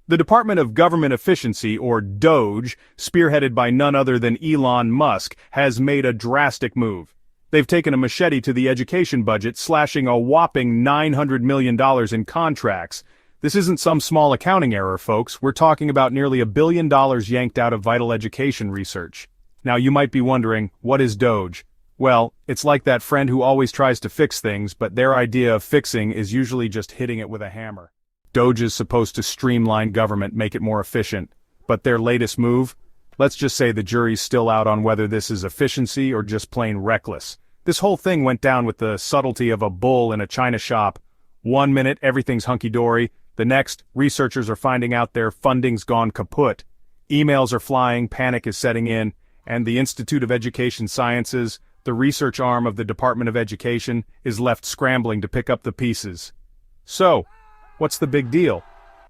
The Department of Government Efficiency, or DOGE, spearheaded by none other than Elon Musk, has made a drastic move. They've taken a machete to the education budget, slashing a whopping $900 million in contracts. This isn't some small accounting error, folks. We're talking about nearly $1 billion yanked out of vital education research. Now you might be wondering, what is DOGE? Well, it's like that friend who always tries to fix things, but their idea of fixing is usually just hitting it with a hammer. DOGE is supposed to streamline government, make it more efficient. But their latest move? Let's just say the jury's still out on whether this is efficiency or just plain reckless. This whole thing went down with the subtlety of a bull in a china shop. 1 minute, everything's hunky-dory. The next, researchers are finding out their funding's gone kaput. Emails are flying, panic is setting in, and the Institute of Education Sciences, the research arm of the Department of Education, is left scrambling to pick up the pieces. So, what's the big deal?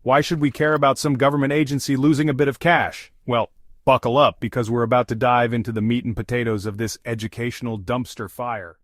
Why should we care about some government agency losing a bit of cash? Well, buckle up, because we're about to dive into the meat and potatoes of this educational dumpster fire.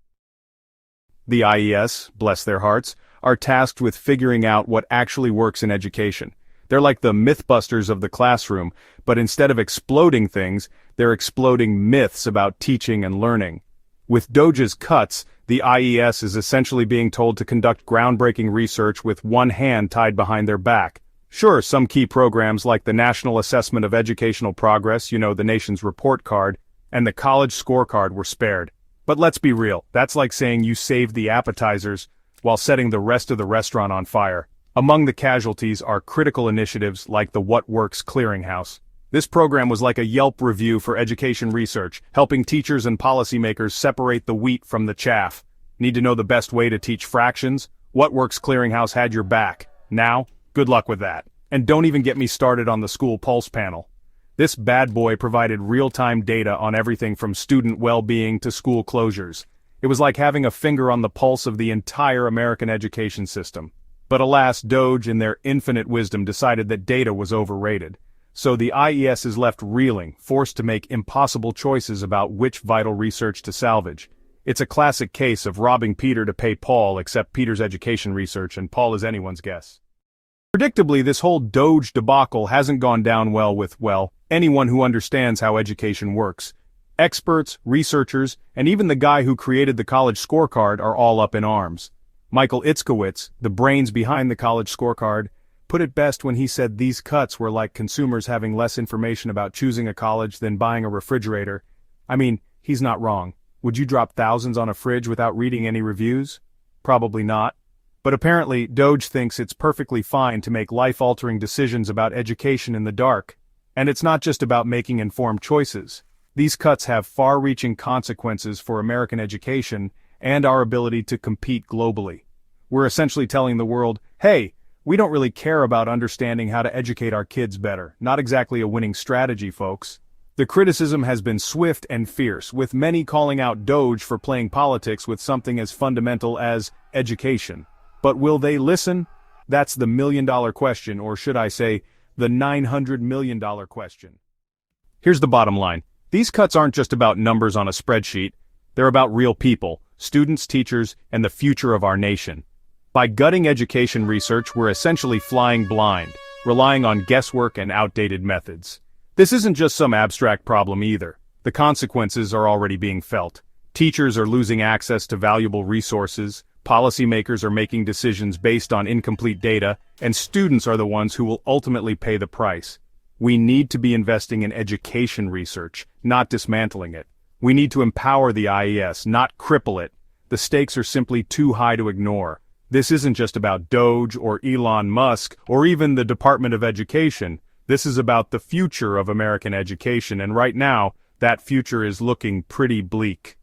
The IES, bless their hearts, are tasked with figuring out what actually works in education. They're like the mythbusters of the classroom, but instead of exploding things, they're exploding myths about teaching and learning. With DOGE's cuts, the IES is essentially being told to conduct groundbreaking research with one hand tied behind their back. Sure, some key programs like the National Assessment of Educational Progress, the nation's report card, and the College Scorecard were spared. But let's be real, that's like saying you saved the appetizers while setting the rest of the restaurant on fire. Among the casualties are critical initiatives like the What Works Clearinghouse. This program was like a Yelp review for education research, helping teachers and policymakers separate the wheat from the chaff. Need to know the best way to teach fractions? What Works Clearinghouse had your back. Now, good luck with that. And don't even get me started on the School Pulse panel. This bad boy provided real-time data on everything from student well-being to school closures. It was like having a finger on the pulse of the entire American education system. But alas, DOGE in their infinite wisdom decided that data was overrated. So the IES is left reeling, forced to make impossible choices about which vital research to salvage. It's a classic case of robbing Peter to pay Paul, except Peter's education research and Paul is anyone's guess. Predictably, this whole DOGE debacle hasn't gone down well with, anyone who understands how education works. Experts, researchers, and even the guy who created the College Scorecard are all up in arms. Michael Itzkowitz, the brains behind the College Scorecard, put it best when he said these cuts were like consumers having less information about choosing a college than buying a refrigerator. I mean, he's not wrong. Would you drop thousands on a fridge without reading any reviews? Probably not. But apparently, DOGE thinks it's perfectly fine to make life-altering decisions about education in the dark. And it's not just about making informed choices. These cuts have far-reaching consequences for American education and our ability to compete globally. We're essentially telling the world, hey, we don't really care about understanding how to educate our kids better. Not exactly a winning strategy, folks. The criticism has been swift and fierce, with many calling out DOGE for playing politics with something as fundamental as education. But will they listen? That's the million-dollar question, or should I say, the $900 million question. Here's the bottom line. These cuts aren't just about numbers on a spreadsheet. They're about real people, students, teachers, and the future of our nation. By gutting education research, we're essentially flying blind, relying on guesswork and outdated methods. This isn't just some abstract problem either. The consequences are already being felt. Teachers are losing access to valuable resources, policymakers are making decisions based on incomplete data, and students are the ones who will ultimately pay the price. We need to be investing in education research, not dismantling it. We need to empower the IES, not cripple it. The stakes are simply too high to ignore. This isn't just about DOGE or Elon Musk or even the Department of Education. This is about the future of American education, and right now, that future is looking pretty bleak.